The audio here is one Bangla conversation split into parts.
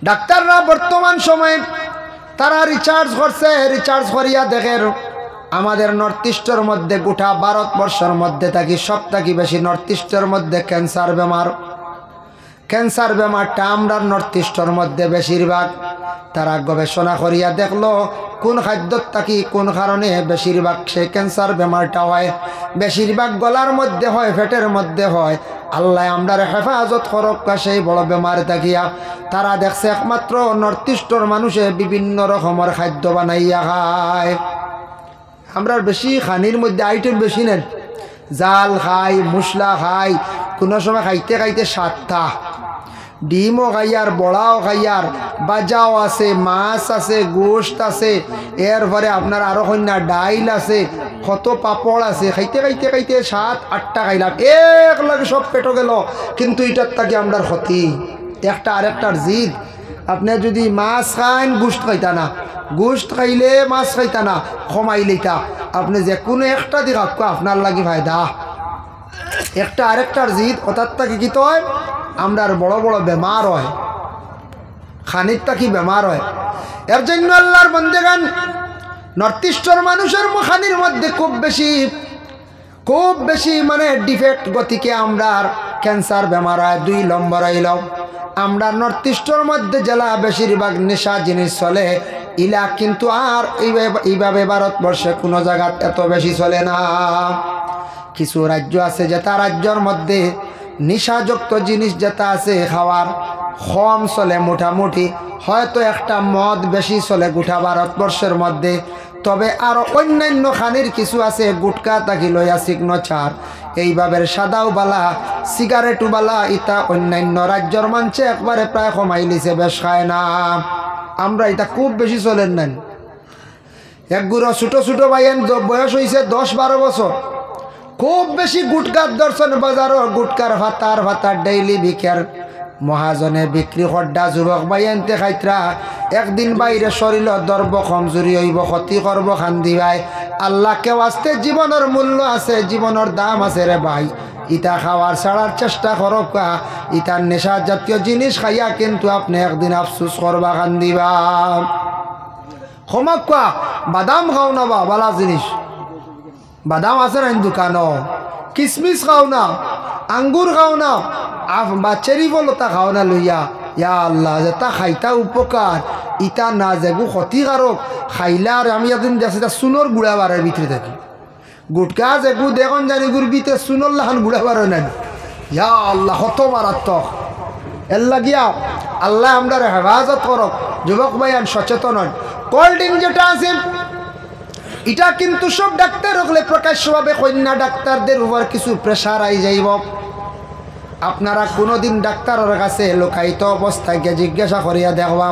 ডাক্তাররা বর্তমান সময়ে তারা রিচার্জ করছে, রিচার্জ করিয়া দেখেন আমাদের নর্থ ইস্টের মধ্যে গোটা ভারতবর্ষের মধ্যে থাকি সব থাকি বেশি নর্থ ইস্টের মধ্যে ক্যান্সার বেমার। ক্যান্সার বেমারটা আমরা নর্থ ইস্টের মধ্যে বেশিরভাগ তারা গবেষণা করিয়া দেখলো কোন খাদ্যত থাকি কোন কারণে বেশিরভাগ সেই ক্যান্সার বেমারটা হয়। বেশিরভাগ গলার মধ্যে হয়, পেটের মধ্যে হয়। আল্লাহ আমরার হেফাজত করক সেই বড় বেমার থাকিয়া। তারা দেখছে একমাত্র নর্থ ইস্টের মানুষে বিভিন্ন রকমের খাদ্য বানাইয়া খায়। আমরা বেশি খানির মধ্যে আইটেম বেশি নেন, জাল খাই, মশলা খাই, কোনো সময় খাইতে খাইতে সাতটা ডিমও খাইয়ার, বড়াও খাইয়ার, বাজাও আছে, মাছ আছে, গোশত আছে, এরপরে আপনার আরো কন্যা ডাইল আছে, কত পাপড় আছে। খাইতে খাইতে খাইতে 7-8টা খাইলাম, এক লাগে সব পেটো গেল। কিন্তু এটার তাকে আমরা ক্ষতি একটা আরেকটার জিদ। আপনি যদি মাছ খাইন গোশত খাইতা না, গোশত খাইলে মাছ খাইতা না, কমাইলেইতা আপনি যে কোনো একটা দিক আপনার লাগি ফায়দা। একটা আরেকটার জিদ ওটার তাকে কি হয় আমরার বড় বড় বেমার হয়, খানিরটা কি বেমার হয়। এর জন্য আল্লাহর বন্দেগান নর্থ ইস্টের মানুষের খানির মধ্যে খুব বেশি মানে ডিফেক্ট গতিকে আমরার ক্যান্সার বেমার হয়। 2 নম্বর হইল আমরা নর্থ ইস্টের মধ্যে জেলা বেশিরভাগ নেশা জিনিস চলে, ইলা কিন্তু আর এইভাবে ভারতবর্ষে কোনো জায়গা এত বেশি চলে না। কিছু রাজ্য আছে যেটা রাজ্যের মধ্যে নিশাযুক্ত জিনিস যেটা আছে খাওয়ার কম চলে, মোটামুটি হয়তো একটা মদ বেশি চলে গোটা ভারতবর্ষের মধ্যে। তবে আরও অন্যান্য খানির কিছু আছে, গুটকা তাকি লইয়া সিগনো চার এইভাবে সাদাও বালা, সিগারেটও বালা, ইটা অন্যান্য রাজ্যের মানুষে একবারে প্রায় কমাইলিছে, বেশ খায় না। আমরা এটা খুব বেশি চলেন নেন। একগুলো ছোটো ছোটো ভাইয়ের বয়স হয়েছে 10-12 বছর, খুব বেশি গুটকার দর্শন বাজারও গুটকার ভাতার ডেইলি বিকার মহাজনে বিক্রি খড্ডা যুবক বাইনতে খাইত্রা একদিন বাইরে শরীর দর্ব কমজোরি হইব, ক্ষতি করব খান্দি ভাই। আল্লাহকে আসতে জীবনের মূল্য আছে, জীবনের দাম আছে রে ভাই। ইটা খাওয়ার ছাড়ার চেষ্টা করক। ইটার নেশা জাতীয় জিনিস খাইয়া কিন্তু আপনি একদিন আফসুস করবা খান্দিবা। ক্ষমা কোয়া বাদাম খাও না বা বালা জিনিস, বাদাম আছে না দোকানও, কিসমিস খাও না, আঙ্গুর খাও না, বা চেরি ফলতা খাও না লইয়া। ইয়া আল্লাহ যেটা খাইতা উপকার ইটা না যেগু ক্ষতিকারক খাইলে। আর আমি একদিন দেখছি চুনোর গুড়া বারের ভিতরে থাকি, গুটকা যেগু দেখুন জানি গুড় ভিতরে চুনোর লাহান গুড়া বার নাই। ইয়া আল্লাহ হত মারাত্মক। এর লাগিয়া আল্লাহ আমরা হেফাজত করক। যুবক ভাইয়ান সচেতন হন। কোল্ড ড্রিঙ্ক যেটা আছে এটা কিন্তু সব ডাক্তার হলে প্রকাশ্যভাবে কন্যা ডাক্তারদের উপর কিছু প্রেশার আই যাইব। আপনারা কোনোদিন ডাক্তারের কাছে লোকায়িত অবস্থায় গিয়ে জিজ্ঞাসা করিয়া দেখবা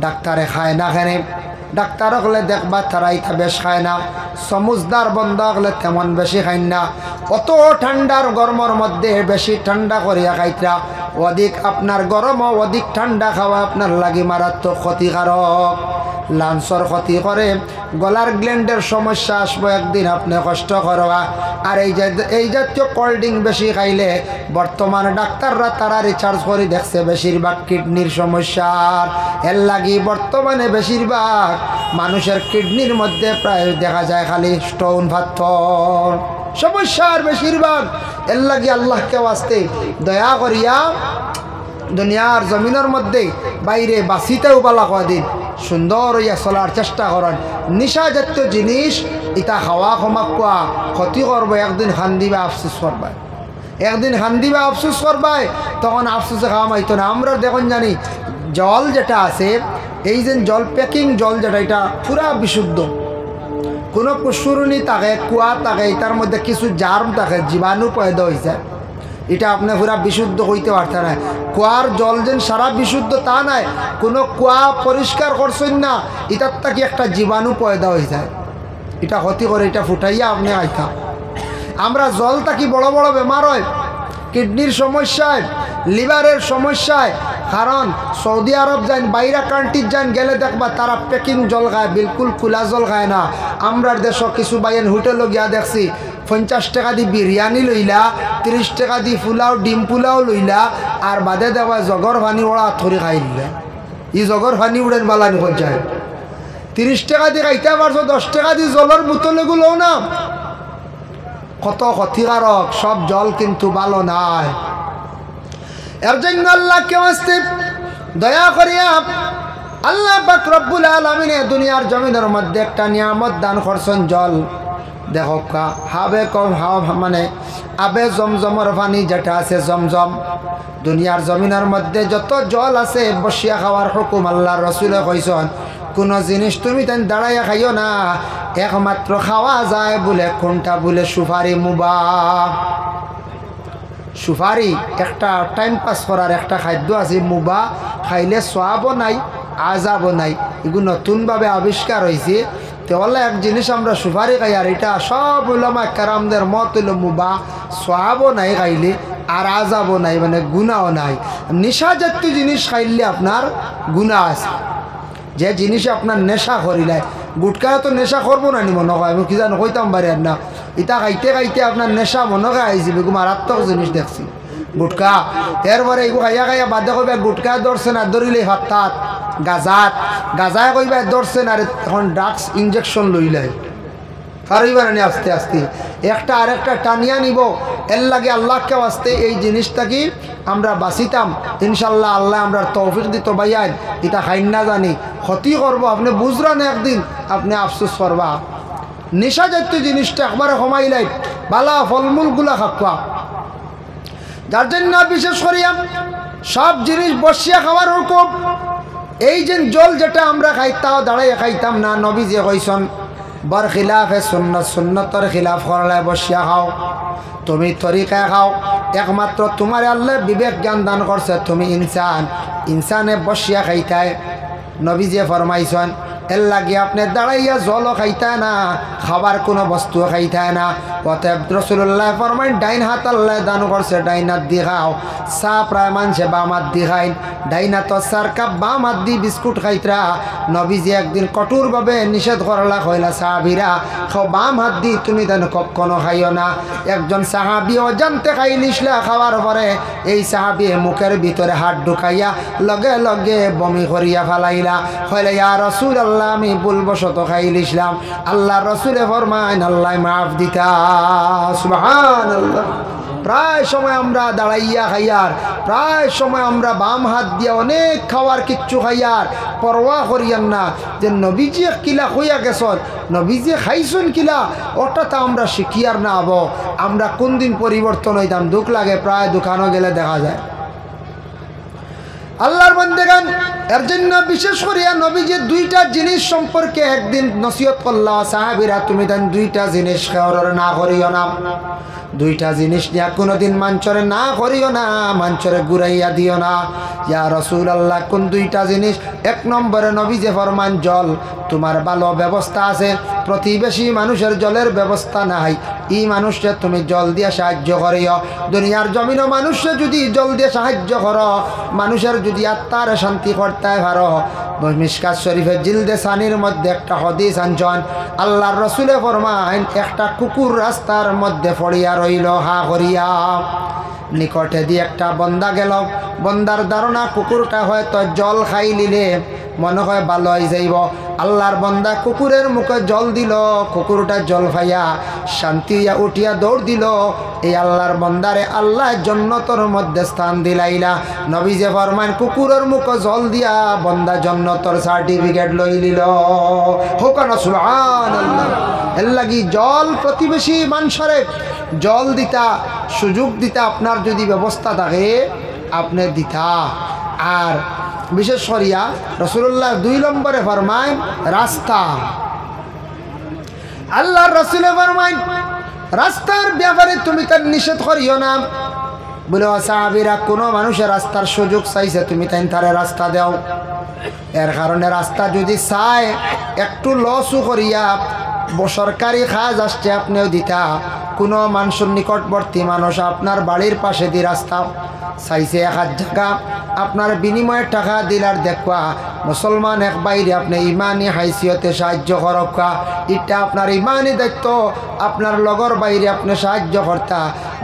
ডাক্তারে খায় না খানে। ডাক্তার হলে দেখবা তারা ইটা বেশ খায় না, সমুজদার বন্ধ হলে তেমন বেশি খাই না। অত ঠান্ডার গরমের মধ্যে বেশি ঠান্ডা করিয়া খাইতরা, অধিক আপনার গরম অধিক ঠান্ডা খাওয়া আপনার লাগি মারাত্মক ক্ষতিকারক। লাঞ্চর ক্ষতি করে, গলার গ্ল্যান্ডের সমস্যা আসবো একদিন, আপনি কষ্ট করবা। আর এই জাতীয় কোল্ড ড্রিঙ্ক বেশি খাইলে বর্তমানে ডাক্তাররা তারা রিসার্চ করে দেখছে বেশিরভাগ কিডনির সমস্যার। এর লাগি বর্তমানে বেশিরভাগ মানুষের কিডনির মধ্যে প্রায় দেখা যায় খালি স্টোন পাথর সমস্যার বেশিরভাগ। এর লাগি আল্লাহকে ওয়াস্তে দয়া করিয়া দুনিয়ার জমিনের মধ্যে বাইরে বাসিতেও বালা কদিন সুন্দর হইয়া চলার চেষ্টা করেন। নিশা জাতীয় জিনিস ইটা খাওয়া ক্ষমা কোয়া ক্ষতি করবো, একদিন খান দিবা আফসোস করবাই, একদিন খান দিবা আফসোস করবাই, তখন আফসোসে খাওয়া মাইতো না। আমরা দেখুন জানি জল যেটা আছে, এই যে জল প্যাকিং জল যেটা এটা পুরা বিশুদ্ধ, কোনো পুষ্করণী থাকে, কুয়া থাকে, এটার মধ্যে কিছু জার্ম থাকে, জীবাণু পয়দা হয়েছে, এটা আপনি পুরা বিশুদ্ধ হইতে পারতেন না। কুয়ার জল যেন সারা বিশুদ্ধ তা নাই, কোনো কুয়া পরিষ্কার করছেন না, এটার থেকে একটা জীবাণু পয়দা হয়ে যায়, এটা ক্ষতি করে, এটা ফুটাইয়া আপনি আইতা। আমরা জল থাকি বড় বড় বেমার হয়, কিডনির সমস্যায়, লিভারের সমস্যায়। কারণ সৌদি আরব যান, বাইরা কান্ট্রির যান গেলে দেখবা তারা প্যাকিং জল খায়, বিলকুল খোলা জল খায় না। আমরা দেশ কিছু বাইন হোটেলও গিয়া দেখছি 50 টাকা দিয়ে বিরিয়ানি লইলা, 30 টাকা দিয়ে ফুলাও ডিম পোলাও লইলা, আর বাদে দেওয়া জগর ভানি ওরা থরি খাই দিলে। ই জগর পানি উড়েন বালানি হয়ে যায়। 30 টাকা দিয়ে খাইতে পারছো, 10 টাকা দিয়ে জলের বোতল এগুলো না কত ক্ষতিকারক। সব জল কিন্তু ভালো নাই। এর জন্য আল্লাহকে আসতে দয়া করিয়া আল্লাহ পাক রব্বুল আলামিন দুনিয়ার জমিনের মধ্যে একটা নিয়ামত দান করছেন, জল। দেখো হাবে কম হাওয়া মানে আবে জমজমর পানি যেটা আছে জমজম, দুনিয়ার জমিনের মধ্যে যত জল আছে বসিয়া খাওয়ার হুকুম আল্লাহর রাসূলে কইছেন। কোন জিনিস তুমি তেন দাঁড়াইয়া খাইও না, একমাত্র খাওয়া যায় বলে কোনটা বলে সুপারি মুবাহ। সুপারি একটা টাইম পাস করার একটা খাদ্য আছে, মুবাহ খাইলে সওয়াবও নাই আযাবও নাই। এগুলো নতুনভাবে আবিষ্কার হয়েছে। তাহলে এক জিনিস আমরা সুপারি খাই, আর এটা সব উলামা কেরামদের মত হইল মুবাহ, সওয়াবও নাই খাইলে আর আযাবও নাই, মানে গুনাহও নাই। নেশা জাতীয় জিনিস খাইলে আপনার গুনাহ আছে। যে জিনিস আপনার নেশা করিলে, গুটকা তো নেশা করবো না নি মনে হয়, আমি কি জানো কইতাম পারি না। ইটা খাইতে খাইতে আপনার নেশা মনে হয় আইসি, বেগু মারাত্মক জিনিস দেখছি গুটকা। এরপরে এগু খাইয়া খাইয়া বাদে কইবা গুটকা ধরছে না, ধরিলে হঠাৎ গাজায় কইবা ধরছে না, এখন ড্রাগস ইঞ্জেকশন লইলাই পারিবার নি আস্তে আস্তে একটা আরেকটা টানিয়া নিব। এর লাগে আল্লাহকে আসতে এই জিনিসটা কি আমরা বাঁচিতাম ইনশাল্লাহ। আল্লাহ আমরা তৌফিক দিত ভাইয়ান, এটা খাইন না জানি ক্ষতি করবো, আপনি বুঝরান একদিন আপনি আফসোস করবা। নেশা জাতীয় জিনিসটা একবারে কমাইলাই, বালা ফলমূলগুলা খাওয়া। যার জন্য বিশেষ করিয়া সব জিনিস বসিয়া খাওয়ার হুকুম। এই যে জল যেটা আমরা খাইতাম দাঁড়াইয়া খাইতাম না, নবী যে কইছেন বর খিলাফে সুন্নত, সুন্নতর খিলাফ করলে বসিয়া খাও। তুমি তরিকায় খাও, একমাত্র তোমার আল্লাহ বিবেক জ্ঞান দান করছে, তুমি ইনসানে বসিয়া খাইতায়। নবী যে ফরমাইছেন এর লাগে আপনি দাঁড়াইয়া জলও খাইতায় না, খাবার কোনো বস্তু খাইতায় না। অতএব রাসূলুল্লাহ ফরমাইন ডাইন হাত আল্লাহ দান করছে, ডাইন হাত দি খাও। চা প্রায় মানুষে বাম হাত দি খাইন, ডাইন হাত 4 কাপ বাম হাত দি বিস্কুট খাইতরা। নবীজি একদিন কঠোরভাবে নিষেধ করলা, কইলা সাহাবীরা খাও বাম হাত দি, তুমি দেন কখনো খাইও না। একজন সাহাবী অজান্তে খাই নিসলা, খাওয়ার পরে এই সাহাবী মুখের ভিতরে হাত ঢুকাইয়া লগে লগে বমি করিয়া ফেলাইলা। কইলা ইয়া রাসূলুল্লাহ আমি ভুলবশত খাইলিছিলাম। আল্লাহ রাসূলে ফরমাইন আল্লাহ মাফ দিতা। সুবহানাল্লাহ। প্রায় সময় আমরা দাঁড়াইয়া খাইয়ার, প্রায় সময় আমরা বাম হাত দিয়া অনেক খাওয়ার কিচ্ছু খাইয়ার পরোয়া করিয়ান না যে নবীজি কিলা হইয়া গেছন, নবীজি খাইছুন কিলা, ওটা তো আমরা শিখিয়ার না হব। আমরা কোন দিন পরিবর্তন হইতাম দুঃখ লাগে, প্রায় দোকানও গেলে দেখা যায়। আল্লাহর বান্দাগান এর জন্য বিশেষ করিয়া নবীজি 2টা জিনিস সম্পর্কে একদিন নসিহত করলা, সাহাবীরা তুমি দেন 2টা জিনিস খাওয়ার না করিও না। 2টা জিনিস নিয়ে কোনোদিন মাঞ্চরে না করিও না, মাঞ্চরে ঘুরাইয়া দিও না। ইয়া রাসূলুল্লাহ কোন 2টা জিনিস? 1 নম্বরে নবীজি ফরমান জল। তোমার ভালো ব্যবস্থা আছে, প্রতিবেশী মানুষের জলের ব্যবস্থা নাই, এই মানুষকে তুমি জল দিয়ে সাহায্য করিও। দুনিয়ার জমিনও মানুষকে যদি জল দিয়ে সাহায্য করো, মানুষের যদি আত্মার শান্তি করতে পারো। মিশকাত শরীফের জিলদে সানির মধ্যে একটা হাদিস আনছেন, আল্লাহর রাসূলে ফরমাইন একটা কুকুর রাস্তার মধ্যে পড়িয়া রইল হা করিয়া। নিকটে দিয়ে একটা বন্দা গেল, বন্দার ধারণা কুকুরটা হয়তো জল খাই নিলে মনে হয় ভালো হয়ে যাইব। আল্লাহর বন্দা কুকুরের মুখে জল দিল, কুকুরটা জল খাইয়া শান্তি উঠিয়া দৌড় দিল। এই আল্লাহর বন্দারে আল্লাহ জান্নাতের মধ্যে স্থান দিলাইলা। নবী যে ফরমান কুকুরের মুখে জল দিয়া বন্দা জান্নাতের সার্টিফিকেট লই নিল। হোকানা সুবহানাল্লাহ। এর লাগি জল প্রতিবেশী মানুষরে জল দিতা, সুযোগ দিতা, আপনার যদি ব্যবস্থা থাকে আপনি দিতা। আর বিশেষ করিয়া রাসূলুল্লাহ 2 নম্বরে ফরমায় রাস্তা। আল্লাহর রাসূলে ফরমায় রাস্তার ব্যাপারে তুমি তার নিষেধ করিও না। বলে সাহাবীরা কোনো মানুষের রাস্তার সুযোগ চাইছে, তুমি তারে রাস্তা দাও। এর কারণে রাস্তা যদি চায় একটু লসও করিয়া সরকারি কাজ আসছে আপনিও দিতা। কোনো মানুষের নিকটবর্তী মানুষ আপনার বাড়ির পাশে দিয়ে রাস্তা চাইছে 1 জায়গা, আপনার বিনিময়ে টাকা দিলার দেখবা মুসলমান এক বাইরে আপনি ইমানি হাইসিয়তে সাহায্য করকা, এটা আপনার ইমানি দায়িত্ব। আপনার লগর বাইরে আপনি সাহায্য করতা।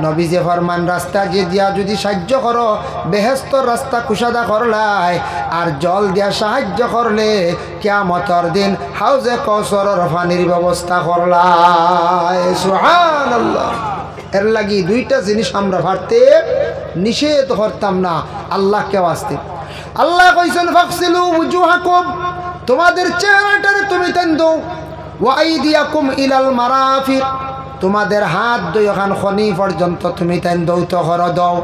নবীজি ফরমান রাস্তা যে দিয়া যদি সাহায্য করো বেহেশতর রাস্তা কুশাদা করলাই, আর জল দিয়া সাহায্য করলে কিয়ামতের দিন হাউজে কৌসরের পানির ব্যবস্থা করলাই। সুবহানাল্লাহ। এর লাগি দুইটা জিনিস আমরা ভারতে নিষেধ করতাম না আল্লাহকে ওয়াস্তে। আল্লাহ কইছেন ফাকসিলু ওয়াজুহাকুম, তোমাদের চেহারাটারে তুমি তেন দাও, ওয়া আইদিয়াকুম ইলাল মারাফিক, তোমাদের হাত দুই ওখান খনি পর্যন্ত তুমি তেন দৌত কর দাও,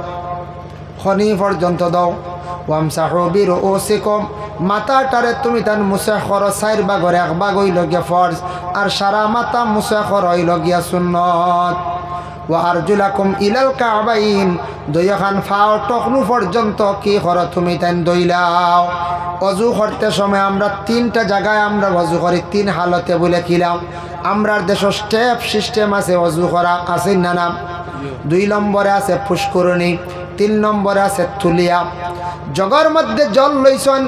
খনি পর্যন্ত দাও। ওয়ামসাহু বিরুউসিকুম, মাথাটারে তুমি তেন মুছে কর, চার ভাগের এক ভাগ হইল গিয়া ফরজ, আর সারা মাথা মুছে কর হইল গিয়া সুন্নত। ওয়া আরজুলাকুম ইলাল কাবাইন, দুইখান ফাও টকনু পর্যন্ত কি করো তুমি তেন দইলাও। অজু করতে সময় আমরা তিনটা জায়গায় আমরা অজু করি, তিন হালতে বলে কিলাম। আমরার দেশ স্টেপ সিস্টেম আছে অজু করা, আছে না না? 2 নম্বরে আছে পুষ্করণী, 3 নম্বরে আছে তুলিয়া। জগর মধ্যে জল লইছন,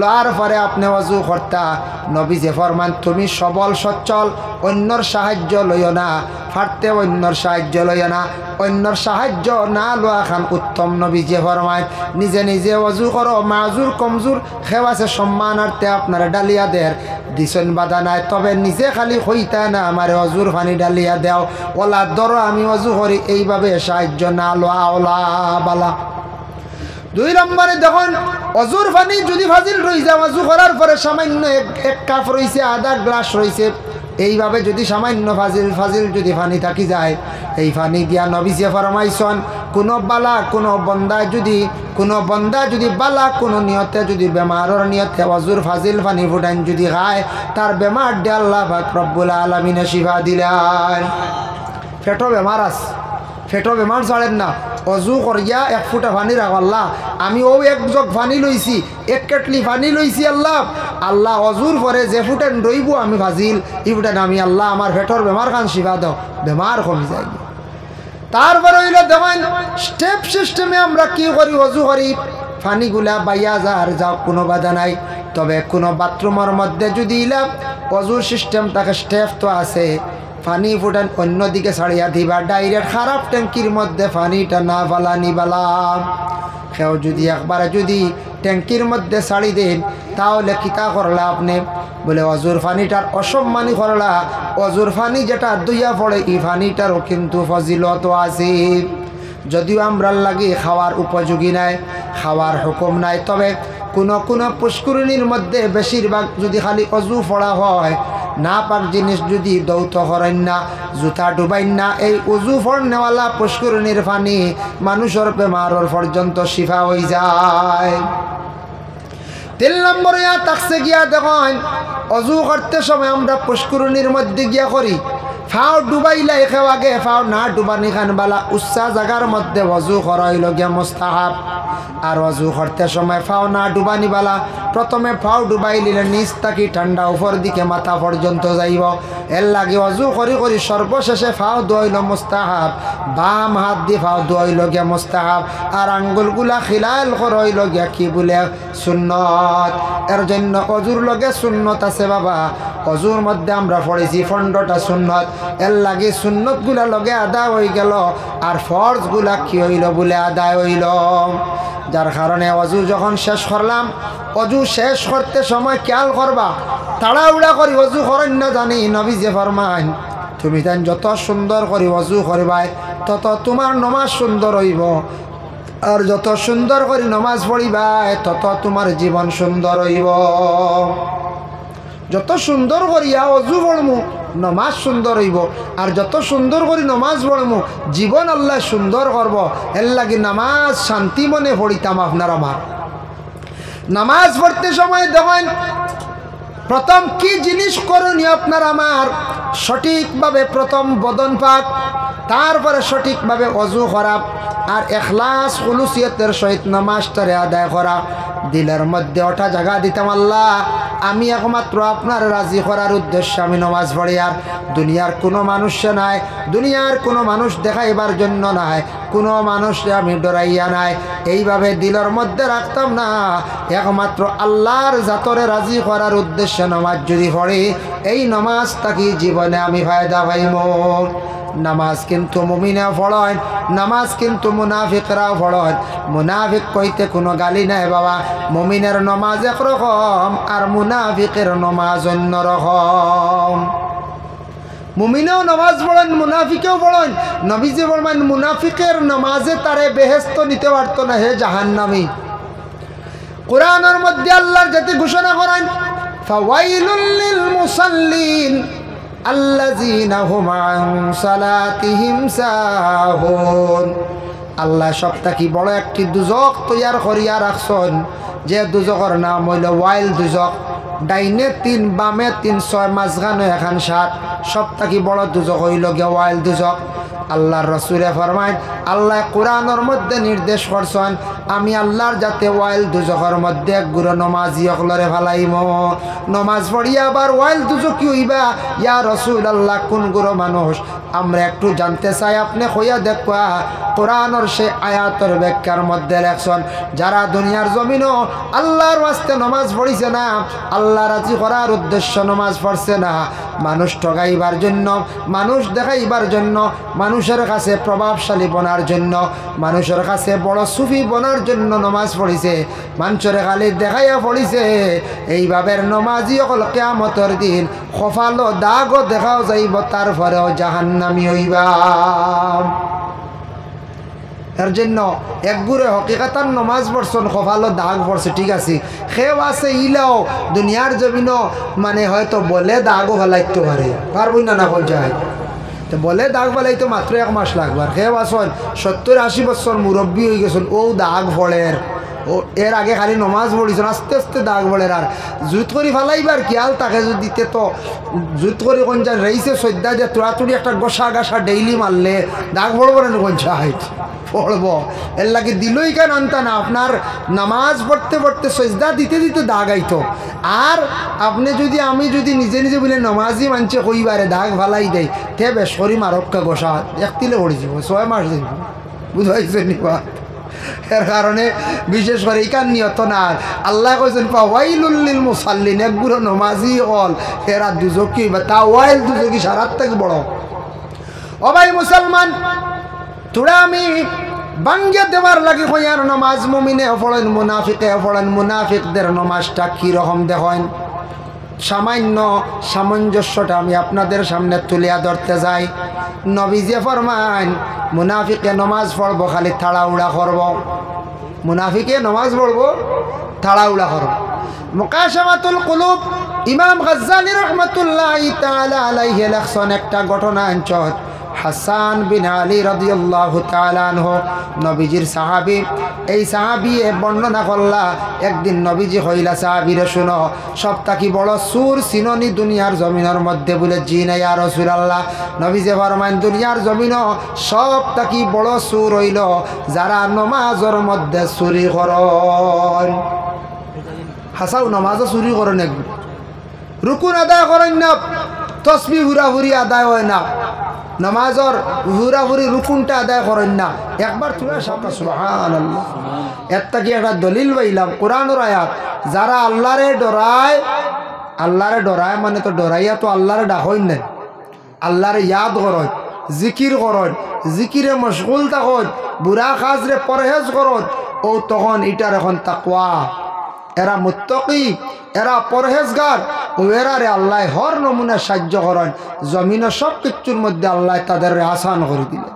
লওয়ার পরে আপনি অজু করতা। নবীজি ফরমান তুমি সবল সচ্ছল, অন্যর সাহায্য লইও না, ফাটতে অন্যর সাহায্য লইও না, অন্যর সাহায্য না লওয়া খান উত্তম। নবীজি ফরমায় নিজে নিজে অজু করো, মাজুর কমজোর খেও আছে সম্মানার্থে আপনার ডালিয়া দের দিছন বাধা নাই, তবে নিজে খালি হইতা না আমার অজুর পানি ডালিয়া দেও, ওলা ধরো আমি অজু করি, এইভাবে সাহায্য না লওয়া ওলা বালা। 2 নম্বরে দেখুন অজুর পানি যদি ফাজিল রয়েছে, অজু করার পরে সামান্য এক কাপ রয়েছে, আধা গ্লাস রয়েছে, এইভাবে যদি সামান্য ফাজিল যদি পানি থাকি যায়, এই পানি দিয়া নবীজি ফরমাইছেন কোনো বালা কোনো বন্দা যদি বালা কোনো নিয়তে যদি বেমারের নিয়তে অজুর ফাজিল পানি ফুটান যদি খায়, তার বেমার দিয়ে আল্লাহ পাক রব্বুল আলামিনে শিফা দিলেন। পেটো বেমার আছে, পেটো বেমার ছাড়েন না, অজু করিয়া 1 ফুটা পানি রাখ আল্লাহ, আমি ও 1 জগ পানি লইছি, 1 কেটলি পানি লইছি আল্লাহ, আল্লাহ অজুর পরে যে ফুটেন রইব আমি ফাজিল ই ফুটেন আমি আল্লাহ আমার পেটর বেমার খান শিফা দাও, বেমার কমে যায়। তারপরে হইল দেখেন স্টেপ সিস্টেমে আমরা কি করি, অজু করি, পানিগুলা বাইয়া যাও কোনো বাধা নাই। তবে কোনো বাথরুমের মধ্যে যদি ইলাম অজুর সিস্টেম তাকে স্টেপ তো আছে, পানি ফুটান অন্যদিকে ছাড়িয়া দিবা, ডাইরেক্ট খারাপ ট্যাঙ্কির মধ্যে পানিটা না ফালানি বালা। কেউ যদি একবারে যদি ট্যাঙ্কির মধ্যে ছাড়ি দেন তাহলে কিতা করলা আপনি, বলে অজুর পানিটার অসম্মানী করলা। অজুর পানি যেটা দুইয়া পড়ে এই পানিটারও কিন্তু ফজিলত আছে, যদিও আমরা লাগি খাওয়ার উপযোগী নাই, খাওয়ার হুকুম নাই। তবে কোনো পুষ্করিণীর মধ্যে বেশিরভাগ যদি খালি অজু পড়া হয়, না পাক জিনিস যদি দৌত করেন না, জুতা ডুবাইন না, এই উজু ফড়নেওয়ালা পুষ্করিণীর পানি মানুষের বেমারের পর্যন্ত শিফা হয়ে যায়। 3 নম্বরে তাকছে গিয়া দেখেন অজু করতে সময় আমরা পুষ্করিণীর মধ্যে গিয়া করি, ফাও ডুবাইলাই খেও আগে, ফাও না ডুবানি খান বালা, উচ্চা জায়গার মধ্যে অজু করাইল গিয়া মুস্তাহাব। আর অজু করতে সময় ফাও না ডুবানি বালা, প্রথমে ফাও ডুবাই নিলে নিচ থাকি ঠান্ডা উপর দিকে মাথা পর্যন্ত যাইব, এর লাগে অজু করি করি সর্বশেষে ফাও ধোয়াইল মুস্তাহাব, বাম হাত দিয়ে ফাও ধোয়াইল গিয়া মুস্তাহাব, আর আঙ্গুলগুলা খিলাল করইল গিয়া কি বলে সুন্নত। এর জন্য অজুর লগে সুন্নত আছে বাবা, অজুর মধ্যে আমরা পড়েছি 15টা সুন্নত, এর লাগে সুন্নতগুলা লগে আদায় হয়ে গেল, আর ফরজগুলা কি হইল বলে আদায় হইল। যার কারণে অজু যখন শেষ করলাম, অজু শেষ করতে সময় খেয়াল করবা, তাড়াহুড়া করি অজু করেন না জানি। নবীজি ফরমান তুমি তাই যত সুন্দর করি অজু করবাই তত তোমার নমাজ সুন্দর হইব, আর যত সুন্দর করে নমাজ পড়িবাই তত তোমার জীবন সুন্দর হইব। যত সুন্দর করিয়া অজু পড়মু নমাজ সুন্দর হইব, আর যত সুন্দর করি নমাজ পড়মু জীবন আল্লাহ সুন্দর করব। এর লাগে নামাজ শান্তি মনে পড়িতাম আপনার আমার। নামাজ পড়তে সময় দেখেন প্রথম কি জিনিস করণীয় আপনার আমার, সঠিকভাবে প্রথম বদন পাক, তারপরে সঠিকভাবে অজু করা, আর ইখলাস খুলুসিয়তের সহিত নামাজটারে আদায় করা। দিলের মধ্যে ওটা জায়গা দিতাম আল্লাহ আমি একমাত্র আপনার রাজি করার উদ্দেশ্যে আমি নামাজ পড়ি। আর দুনিয়ার কোনো মানুষ নাই, দুনিয়ার কোনো মানুষ দেখাইবার জন্য নাই, কোনো মানুষকে আমি ডরাইয়া নাই, এইভাবে দিলের মধ্যে রাখতাম না। একমাত্র আল্লাহর জাতরে রাজি করার উদ্দেশ্যে নামাজ যদি পড়ি, এই নামাজ থাকি জীবনে আমি ফায়দা পাইব। নামাজ কিন্তু মুমিনেও পড়েন, নামাজ কিন্তু মুনাফিকরাও পড়েন। মুনাফিক কইতে কোনো গালি নাই বাবা। মুমিনের নামাজ একরকম আর মুনাফিকের নামাজ অন্যরকম। মুমিনেও নামাজ পড়েন, মুনাফিকেও পড়েন। নবীজি বলবেন মুনাফিকের নামাজে তারে বেহেশত নিতে পারতো না, হে জাহান্নামী। কোরআনের মধ্যে আল্লাহর যাতে ঘোষণা করেন ফাওয়াইলুল লিল মুসাল্লিন আল্লাযীনা হুম আন সালাতিহিম সাহুন। আল্লাহ সবটা কি বড় একটি দুজক তৈয়ার করিয়া রাখছেন, যে দুজকের নাম হইল ওয়াইল দুজক। ডাইনে 3, বামে 3, 6, মাঝখানে 1 7। সবটা কি বড় দুজক হইল গিয়া ওয়াইল দুজক। আল্লাহর রাসূলে ফরমায়, আল্লাহ কোরআনের মধ্যে নির্দেশ করছেন আমি আল্লাহর যাতে ওয়াইল দুজকের মধ্যে গুরু নমাজি অকলরে ফেলাইম। নমাজ পড়িয়া আবার ওয়াইল দুজকি হইবা, ইয়া রাসূলুল্লাহ কোন গুরু মানুষ? আমরা একটু জানতে চাই, আপনি কইয়া দেখবা। কোরআনের সে আয়াতের ব্যাখ্যার মধ্যে লেখছেন যারা দুনিয়ার জমিনও আল্লাহর ওয়াস্তে নমাজ পড়িছে না, আল্লাহ রাজি করার উদ্দেশ্য নমাজ পড়ছে না, মানুষ ঠগাইবার জন্য, মানুষ দেখাইবার জন্য, মানুষের কাছে প্রভাবশালী বনার জন্য, মানুষের কাছে বড় সুফি বনার জন্য নমাজ পড়িছে, মানুষের খালি দেখাইয়া পড়িছে, এইভাবে নমাজি অকল কিয়ামতের দিন কপালও দাগও দেখাও যাইব, তারপরেও জাহান্নামী হইবা। এর জন্য একগুড়ে হকিকাতার নমাজ পড়ছেন, কপালও দাগ পড়ছে, ঠিক আছে। সেও আছে ইলাও দুনিয়ার জমিনও মানে হয়তো বলে দাগও ফেলাইতে পারে, পারবই না না যায় তো বলে দাগ ফেলাইতো মাত্র 1 মাস লাগবে। আর সেও আসন 70-80 বছর মুরব্বী হয়ে গেছেন, ও দাগ ফলের, ও এর আগে খালি নমাজ পড়িছেন, আস্তে আস্তে দাগ বলের। আর জুত করি ফেলাইবার খেয়াল তাকে যদি দিতে তো জুত করি কোন যা রইছে শ্রদ্ধা যে তোড়াতুড়ি একটা গোসা গাছা ডেইলি মারলে দাগ পড়বো না, কোন চাহাইট পড়বো। এর লাগে দিলই কেন আনতা না, আপনার নামাজ পড়তে পড়তে সজদা দিতে দিতে দাগ আইতো। আর আপনি যদি আমি যদি নিজে নিজে বলে নমাজি মানছে কইবারে দাগ ভালাই দেয়, তে বেশরি মারক্কা গোসা একতিলে পড়ে যাব, 6 মাস দেখব, বুঝাইছে নিবা। এর কারণে বিশেষ করে এই কান নিয়ত না। আল্লাহ কইছেন ফাওয়াইলুল লিল মুসাল্লিন, একগুলো নমাজি হল এরা দুজকি বা তা ওয়াইল দুজকি সারাত থেকে বড়। ও ভাই মুসলমান, তোরা আমি বাঙ্গে দেওয়ার লাগে হইয়ার নমাজ মুমিনে পড়েন, মুনাফিকে পড়েন। মুনাফিকদের নমাজটা কীরকম দেখেন, সামান্য সামঞ্জস্যটা আমি আপনাদের সামনে তুলিয়া ধরতে যাই। নবীজি ফরমান মুনাফিকে নমাজ পড়ব খালি তাড়াউড়া করব, মুনাফিকে নমাজ পড়ব তাড়াউড়া করব। মুকাশাফাতুল কুলুব ইমাম গাজ্জালী রাহমাতুল্লাহি তাআলা আলাইহি লেখছেন একটা ঘটনা আনছেন। হাসান বিন আলী রাদিয়াল্লাহু তাআলা আনহু নবীজির সাহাবী, এই সাহাবী বর্ণনা করলা একদিন নবীজি হইলা সাহাবীরে শুনো, সবটা কি বড় সুর সিননি দুনিয়ার জমিনের মধ্যে? বলে জি না ইয়া রাসূলুল্লাহ। নবীজি ফরমান দুনিয়ার জমিনও সবটা কি বড় সুর হইল যারা নমাজের মধ্যে চুরি করেন। হাসাও নমাজও চুরি করেন, একদিন রুকুন আদায় করেন না, তসবিহ হুরাহুরি আদায় হয় না, নামাজর হুরাহুরি রুকুনটা আদায় করেন না। একবার তোরা সামনে সুবহানাল্লাহ, একটা কি একটা দলিল পাইলাম কোরআনের আয়াত, যারা আল্লাহরে ডরায়, আল্লাহরে ডরায় মানে তো ডরাইয়া তো আল্লাহরে ডাকইন না, আল্লাহরে ইয়াদ করত, জিকির করত, জিকিরে মশগুল থাকত, বুরা কাজরে পরহেজ করত, ও তখন এটার এখন তাকওয়া। এরা মুত্তাকি, এরা পরহেজগার, ও এরারে আল্লাহ হর নমুনা সাহায্য করেন। জমিনের সব কিছুর মধ্যে আল্লাহ তাদের আসান করে দিলেন।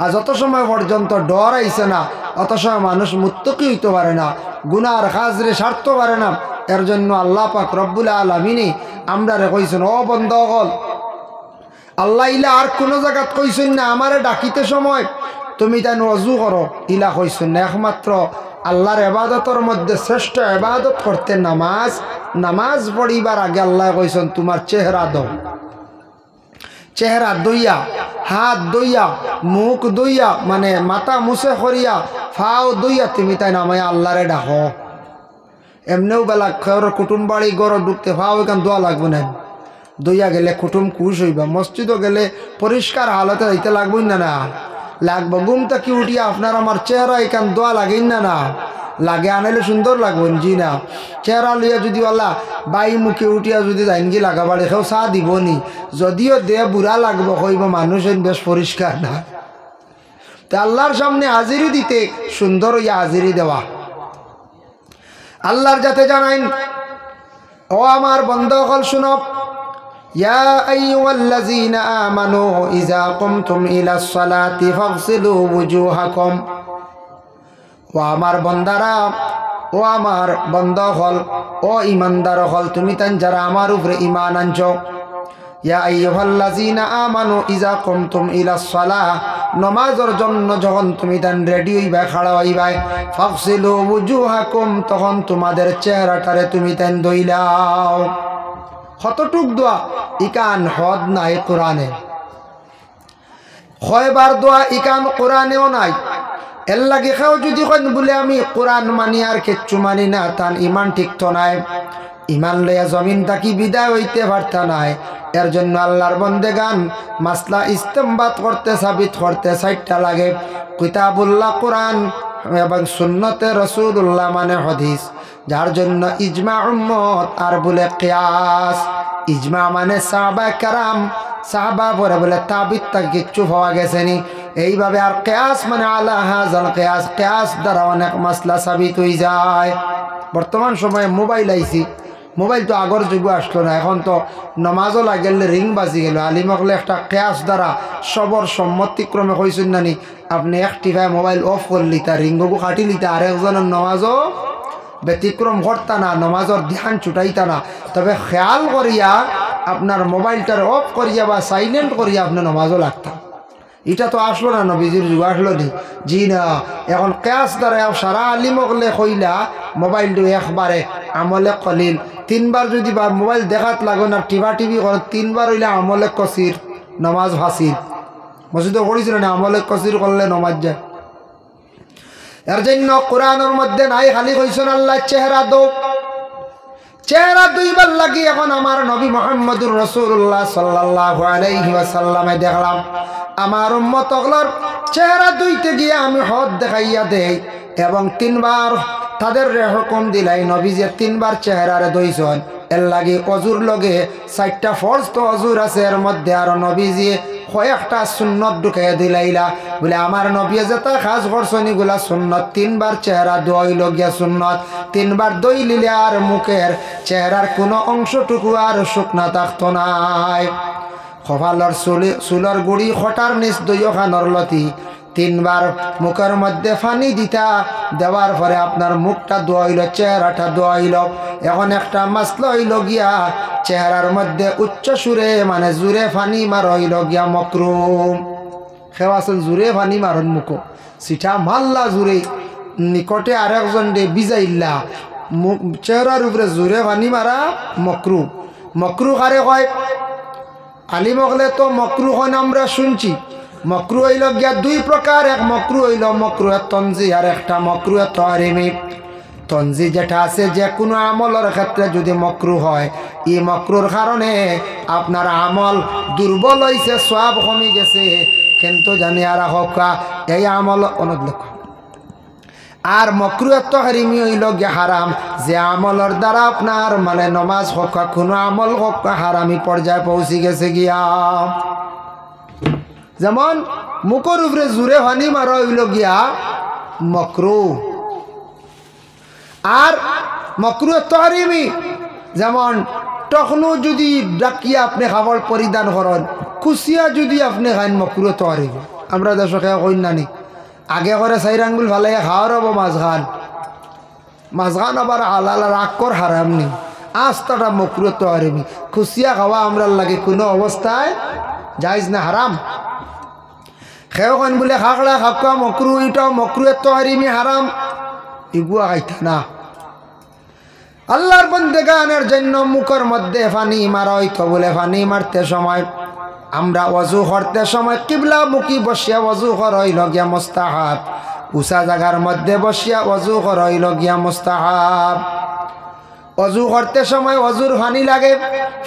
আর যত সময় পর্যন্ত ডর আইছে না, অত সময় মানুষ মুত্তাকি হইতে পারে না, গুনার কাজরে সারতে পারে না। এর জন্য আল্লাহ পাক রব্বুল আলামিন আমরা রে কইছেন, ও বন্দাগণ, আল্লাহ ইলা আর কোনো জায়গাত কইছেন না আমারে ডাকিতে সময় তুমি তাই ওযু করো, ইলা কইছেন না। একমাত্র আল্লাহর ইবাদতের মধ্যে শ্রেষ্ঠ ইবাদত করতে নামাজ, নামাজ পড়িবার আগে আল্লাহ কইছেন তোমার চেহারা দাও, চেহারা দইয়া, হাত দইয়া, মুখ দইয়া, মানে মাথা মুছে করিয়া, ফাও দইয়া তুমি তাই নামায় আল্লাহরে ডাকো। এমনিও বেলা খেয়ে কুটুম বাড়ি গড় ঢুকতে পাও এখান দোয়া লাগবে না, দইয়া গেলে কুটুম খুশ হইবা। মসজিদও গেলে পরিষ্কার হালতে হইতে লাগবই না, না লাগবো। ঘুম থেকে উঠিয়া আপনার আমার চেহারা এখান দোয়া লাগেন না, না লাগে আনাইলে সুন্দর লাগবেন। জি না, চেহারা লইয়া যদি আল্লাহ বাই মুখে উঠিয়া যদি যাইনগি লাগাবাড়ি কেউ চা দিবনি, যদিও দেহ বুড়া লাগবো কইব মানুষ বেশ পরিষ্কার না। তা আল্লাহর সামনে হাজিরি দিতে সুন্দর হইয়া হাজিরি দেওয়া। আল্লাহর যাতে জানাইন, ও আমার বন্ধুগণ শুনো, ইয়া আইয়ুহাল্লাযীনা আমানু ইযা কুমতুম ইলাস সালাতি ফাগসিলু ওয়ুজুহাকুম। ও আমার বন্দারা, ও আমার বন্ধুগণ, ও ঈমানদার হল, তুমি তান যারা আমার উপরে ঈমান আনছো, ইয়া আইয়ুহাল্লাযীনা আমানু ইযা কুমতুম ইলাস সালাহ, নামাজের জন্য যখন তুমি তান রেডি হইবা, খাড়া হইবা, ফাগসিলু ওয়ুজুহাকুম, তখন তোমাদের চেহারাটারে তুমি তান ধুইলাও। কতটুক দোয়া ইকান হদ নাই কোরআনে, কয়বার দোয়া ইকান কোরআনেও নাই। এর লাগে খাও যদি কইন বলে আমি কোরআন মানি আর কিচ্ছু মানি না, তান ইমান ঠিক তো নাই, ইমান লইয়া জমিন থাকি বিদায় হইতে পারতা নাই। এর জন্য আল্লাহর বন্দেগান মাসলা ইস্তেমবাদ করতে সাবিত করতে সাইটটা লাগে, কিতাবুল্লাহ কোরআন এবং সুন্নতে রাসূলুল্লাহ মানে হাদিস, যার জন্য ইজমা উম্মত আর বলে কিয়াস। ইজমা মানে সাহাবা কারাম, সাহাবা পরে বলে তাবিত তা কিচ্ছু পাওয়া গেছে নি, এইভাবে। আর কিয়াস মানে আলা হাজাল কিয়াস, কিয়াস দ্বারা অনেক মাসলা সাবিত হয়ে যায়। বর্তমান সময়ে মোবাইল আইছি, মোবাইল তো আগর যুগে আসলো না, এখন তো নমাজও লাগলে রিং বাজি গেল। আলিমকলে একটা কিয়াস দ্বারা সবর সম্মতিক্রমে কইছেন নানি, আপনি একটিভাবে মোবাইল অফ করলি তা রিঙ্গবু কাটি লিতা, আরেকজনের নমাজও ব্যতিক্রম করতা না, নমাজের ধ্যান ছুটাইতা না। তবে খেয়াল করিয়া আপনার মোবাইলটার অফ করিয়া বা সাইলেন্ট করিয়া আপনার নমাজও লাগতাম। এটা তো আসলো না, নবীজির যুগ আসলো নি। জি না, এখন কিয়াস দ্বারা সারা আলিমকলে কইলা মোবাইলটা একবারে আমলে কলিল, তিনবার যদি বা মোবাইল দেখাত লাগো না, টিভা টিভি করেন, তিনবার হইলে আমলে কসির, নমাজ ভাসির। মসজিদে করেছিল না, আমলে কসির করলে নমাজ যায়। এর জন্য কোরআনের মধ্যে নাই খালি কইছেন আল্লাহ চেহারা দো, চেহারা দুইবার লাগি। এখন আমার নবী মুহাম্মদুর রাসূলুল্লাহ সাল্লাল্লাহু আলাইহি ওয়াসাল্লামে দেখলাম আমার উম্মতগুলোর চেহারা দুইতে গিয়ে আমি হদ দেখাইয়া দেই, এবং তিনবার তাদের হুকুম দিলাই নবীজি তিনবার চেহারারে দইছেন। এর লাগে অজুর লগে 4টা ফরজ তো অজুর আছে, এর মধ্যে আর নবীজি কয়েকটা সুন্নত ঢুকাইয়া দিলাইলা, বলে আমার নবী যেটা কাজ করছেন এগুলা সুন্নত। তিনবার চেহারা দইল গিয়া সুন্নত, তিনবার দই লিলে আর মুখের চেহারার কোনো অংশটুকু আর শুকনা থাকতো নাই। কপালর চুলর গুড়ি খটার নিচ দইও খানর লতি, তিনবার মুখের মধ্যে পানি দিতা, দেওয়ার পরে আপনার মুখটা ধোয়াইল, চেহারাটা ধোয়াইল। এখন একটা মাসলা হইল গিয়া চেহারার মধ্যে উচ্চ সুরে মানে জুরে পানি মার হইল গিয়া মকরুম। খেওয়াছেন জুরে পানি মারন মুখ সিঠা মাল্লা জুরে, নিকটে আরেকজন দে বিজাইল্লা, চেহারার উপরে জুরে পানি মারা মকরু। মকরু কারে কয়? আলিমকলে তো মকরু হয় আমরা শুনছি। মকরু হইল গিয়া দুই প্রকার, এক মকরু হইল মকরু তনজি, আর একটা মকরু তাহরিমি। তনজি যেটা আছে যে কোনো আমলের ক্ষেত্রে যদি মকরু হয়, এই মকরুর কারণে আপনার আমল দুর্বল হয়েছে, সওয়াব কমে গেছে, কিন্তু জানি আর হকা এই আমল অনেক লক্ষ্য। আর মকরু তাহরিমি হইল গিয়া হারাম, যে আমলের দ্বারা আপনার মানে নমাজ হকা কোনো আমল হকা হারামি পর্যায়ে পৌঁছে গেছে গিয়া। যেমন মুখের উপরে জুড়ে পানি মারা হইল গিয়া মকরু, আর মকরু তাহরিমি যেমন তখনও যদি ডাকিয়া আপনি খাবার পরিধান করেন, কুচিয়া যদি আপনি খান মকরু তাহরিমি। আমরা দেশকে কই নানি আগে করে 4 আঙ্গুল ভালাই খাওয়ার হবো মাঝখান, মাঝখান আবার হালাল আর আকর হারাম নি, আস্তাটা মকরু তাহরিমি। কুচিয়া খাওয়া আমরা লাগে কোনো অবস্থায় জায়েজ না, হারাম। খেয়ে কন বলে খাকড়া খাকা মকরু, এটাও মকরু তাহরিমি হারাম, এগুয়া খাইতা না। আল্লাহর বন্দেগানের জন্য মুখের মধ্যে পানি মারা হইতো, বলে পানি মারতে সময় আমরা ওযু করতে সময় কিবলা মুখী বসিয়া ওযু করা হইল গিয়া মুস্তাহাব, উঁচা জায়গার মধ্যে বসিয়া ওযু করা হইল গিয়া মুস্তাহাব। অজু করতে সময় অজুর পানি লাগে,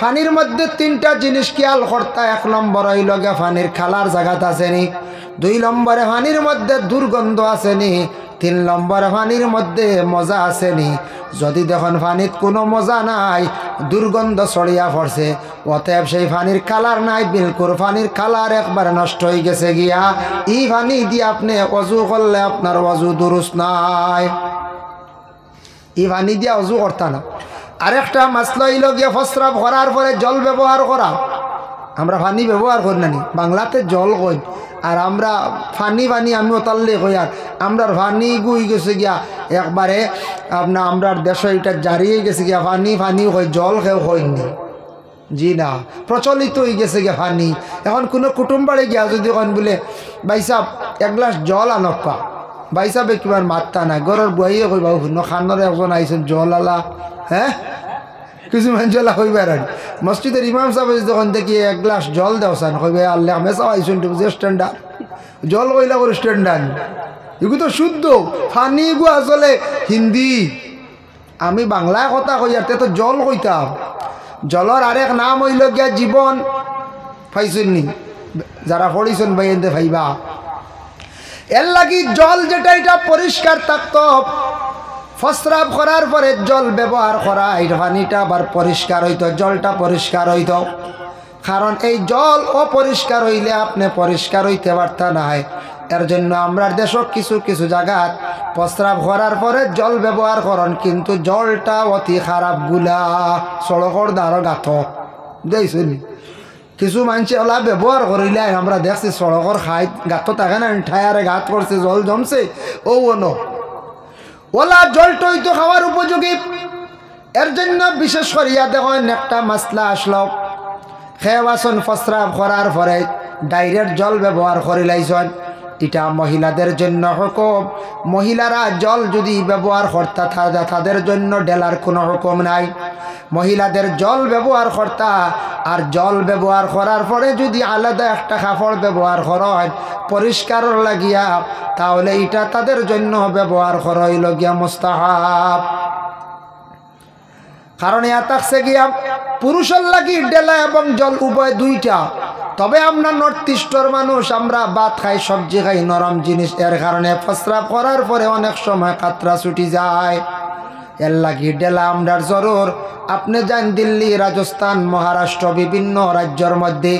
পানির মধ্যে তিনটা জিনিস খেয়াল করতে। 1 নম্বর হইল গিয়া পানির খালার জায়গাত আসেনি, 2 নম্বরে পানির মধ্যে দুর্গন্ধ আসেনি, 3 নম্বরে পানির মধ্যে মজা আসেনি। যদি দেখুন পানির কোনো মজা নাই, দুর্গন্ধ ছড়িয়া পড়ছে, অতএব সেই পানির কালার নাই, বিলকুল পানির কালার একবার নষ্ট হয়ে গেছে গিয়া, এই পানি দিয়ে আপনি অজু করলে আপনার অজু দুরুস্ত নাই, এই পানি দিয়ে অজু করতা না। আরেকটা মাসলা হইল গিয়া প্রস্রাব করার পরে জল ব্যবহার করা। আমরা পানি ব্যবহার করি না, বাংলাতে জল কই, আর আমরা ফানি পানি আমি ওতাল্লে কই। আর আমরার পানি গুই গেছে গিয়া একবারে আপনার আমরার দেশে এটা জারিয়ে গেছে গিয়া পানি পানি কই, জল খেয়েও কইনি। জি না, প্রচলিত হয়ে গেছে গিয়া পানি। এখন কোনো কুটুম বাড়ি গিয়া যদি কন বলে ভাই সাহেব 1 গ্লাস জল আনক্কা, ভাই সাহেবে কিবার মাত্তা না, ঘরের বইয়ে কই বাবু খানোর একজন আইসেন জল আলা, হ্যাঁ কিছু মানুষলা কইবার। মসজিদের ইমাম সাহেব যখন দেখি 1 গ্লাস জল দেওসান কইবে আল্লাহ হামেশা আইসুন যে স্ট্যান্ডার্ড জল কইলা করে স্ট্যান্ডার্ড, এগুলো তো শুদ্ধ ফানি গু আসলে হিন্দি, আমি বাংলায় কথা কই আর তো জল কইতাম। জলর আরেক নাম হইল গিয়া জীবন, পাইছুননি যারা পড়িছেন ভাই এনতে ভাইবা। এর লাগি জল যেটা এটা পরিষ্কার থাকতো, প্রস্রাব করার পরে জল ব্যবহার করা, এই পানিটা আবার পরিষ্কার হইতো, জলটা পরিষ্কার হইতো। কারণ এই জল অপরিষ্কার হইলে আপনি পরিষ্কার হইতে পারতা নাই। এর জন্য আমরা দেশক কিছু কিছু জায়গাত প্রস্রাব করার পরে জল ব্যবহার করেন, কিন্তু জলটা অতি খারাপ গুলা সড়কর দ্বারা গাঁথ দেখছেন। কিছু মানুষ ওলা ব্যবহার করিলে আমরা দেখছি সড়কর খাই গাঁথ থাকে না, ঠায়ারে গাঁত করছে, জল জমছে, ও ওলা জলটা হইতো খাওয়ার উপযোগী। এর জন্য বিশেষ করিয়া দেখেন একটা মাসলা আসলো, খেয়ে বাসন প্রস্রাব করার পরে ডাইরেক্ট জল ব্যবহার করিলাইছেন, এটা মহিলাদের জন্য হুকুম। মহিলারা জল যদি ব্যবহার করতা তাদের জন্য ডেলার কোনো হুকুম নাই। মহিলাদের জল ব্যবহার করতা, আর জল ব্যবহার করার পরে যদি আলাদা একটা কাপড় ব্যবহার করেন পরিষ্কার লাগিয়া, তাহলে এটা তাদের জন্য ব্যবহার করা হইল গিয়া মুস্তাহাব। কারণ ইয়া থাকছে গিয়া পুরুষের লাগি ডেলা এবং জল উভয় দুইটা। তবে আমরা নর্থ ইস্টের মানুষ, আমরা ভাত খাই, সবজি খাই, নরম জিনিস, এর কারণে প্রস্রাব করার পরে অনেক সময় কাতরা ছুটি যায়, এর লাগি ডেলা আমরার জরুর। আপনি যান দিল্লি, রাজস্থান, মহারাষ্ট্র, বিভিন্ন রাজ্যের মধ্যে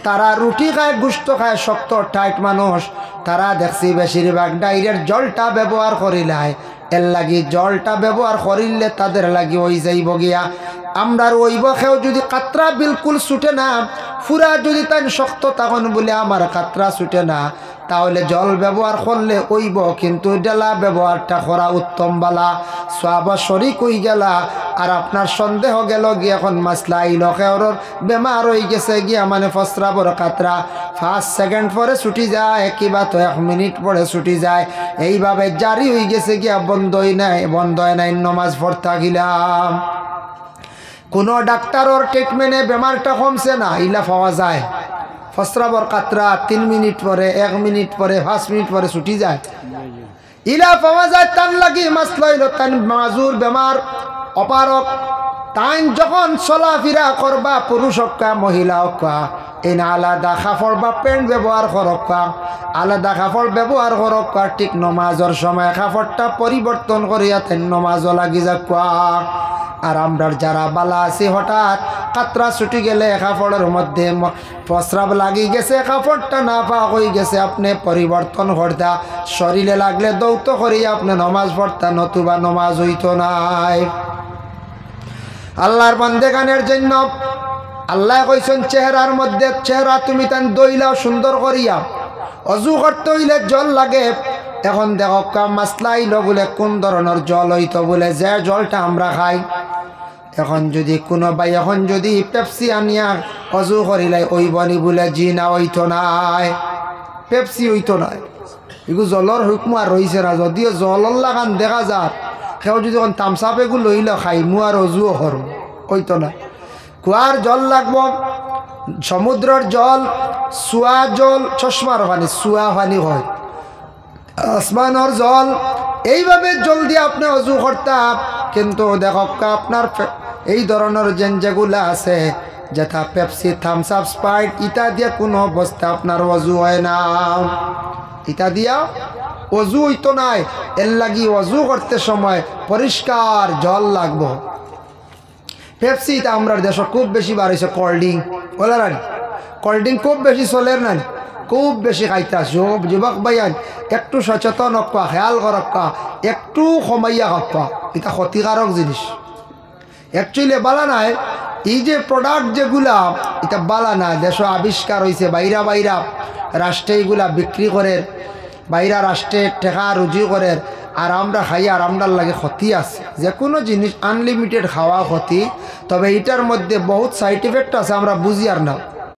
তারা রুটি খায়, গুস্ত খায়, শক্ত টাইট মানুষ, তারা দেখছি বেশিরভাগ ডাইরেক্ট জলটা ব্যবহার করিলায়। এর লাগি জলটা ব্যবহার করিলে তাদের লাগি ওই যাইব গিয়া। আমরার ওইব খেয়েও যদি কাতরা বিলকুল ছুটে না, ফুরা যদি তাই শক্ত তখন বলে আমার কাতরা ছুটে না, তাহলে জল ব্যবহার করলে ওইব, কিন্তু ডেলা ব্যবহারটা করা উত্তম বালা। সোয়াবা শরিক হই গেলা, আর আপনার সন্দেহ গেল গিয়ে এখন মাসলা আইল খেওর বেমার হয়ে গেছে গিয়া, মানে প্রস্রাবর কাতরা 5 সেকেন্ড পরে ছুটি যায়, কিবা তো 1 মিনিট পরে ছুটি যায়, এইভাবে জারি হয়ে গেছে গিয়া, বন্ধই নাই নমাজ পড়তা গিলাম। কোনো ডাক্তারের ট্রিটমেন্টে বেমারটা কমছে না, ইলা পাওয়া যায়। প্রস্রাবর কাতরা 3 মিনিট পরে, 1 মিনিট পরে, 5 মিনিট পরে ছুটি যায়, ইলা পাওয়া যায়। তার লাগি মাসলা হইল তান মাজুর বেমার অপারক, তাই যখন চলাফেরা করবা, পুরুষ হকা মহিলা হকা, এই না আলাদা কাপড় বা প্যান্ট ব্যবহার করক্কা, আলাদা কাপড় ব্যবহার করক্কা। ঠিক নমাজের সময় কাপড়টা পরিবর্তন করিয়া তেন নমাজও লাগি যাক্কা। আর আমরার যারা বালা আছে, হঠাৎ কাতরা ছুটি গেলে কাপড়ের মধ্যে প্রস্রাব লাগি গেছে, কাপড়টা না পাওয়া হয়ে গেছে, আপনি পরিবর্তন করতা, শরীরে লাগলে দৌত করিয়া আপনি নমাজ পড়তা, নতুবা নমাজ হইতো নাই। আল্লাহর বান্দেগানের জন্য আল্লাহ কইছেন চেহারার মধ্যে, চেহারা তুমি তান দইলাও সুন্দর করিয়া, অজু করতে হইলে জল লাগে। এখন দেখো মাসলা আইল বলে কোন ধরনের জল হইতো, বলে যে জলটা আমরা খাই। এখন যদি কোনো ভাই এখন যদি পেপসি আনিয়া অজু করিলাই ওই বনি বলে, জি না হইতো নাই, পেপসি হইতো নাই, এগুলো জলর হুকম আর রয়েছে না। যদিও জলর লাগান দেখা যাক, কেউ যদি এখন তামসাপ এগুলো লইল খাই, মু আর অজুও হর হইতো না। কুয়ার জল লাগব, সমুদ্রের জল, সুয়া জল, চশমার পানি, সুয়া পানি হয়, আসমানের জল, এইভাবে জল দিয়ে আপনি অজু করতা। কিন্তু দেখক্কা আপনার এই ধরনের যেগুলা আছে যথা পেপসি, থামস আপ, স্প্রাইট, ইটা দিয়ে কোনো অবস্থা আপনার অজু হয় না। ইটা দিয়া অজু হইতো নাই, এর লাগি অজু করতে সময় পরিষ্কার জল লাগবো। পেপসি এটা আমরা দেশ খুব বেশি বার হয়েছে। কোল্ড ড্রিঙ্ক বলে রানি, কোল্ড ড্রিঙ্ক খুব বেশি চলের নাই, খুব বেশি খাইতে সব যুবক ভাইয়ান একটু সচেতন হক্কা, খেয়াল করক্কা, একটু কমাইয়া খাক্কা। এটা ক্ষতিকারক জিনিস, অ্যাকচুয়ালি বালা নাই। এই যে প্রোডাক্ট যেগুলা এটা বালা না, দেশ আবিষ্কার হয়েছে, বাইরা বাইরা রাষ্ট্রে এইগুলা বিক্রি করে, বাইরা রাষ্ট্রে টেকা রুজি করে, আর আমরা খাই, আর আমরার লাগে ক্ষতি আছে। যে কোনো জিনিস আনলিমিটেড খাওয়া ক্ষতি, তবে এটার মধ্যে বহুত সাইড এফেক্ট আছে, আমরা বুঝি আর না।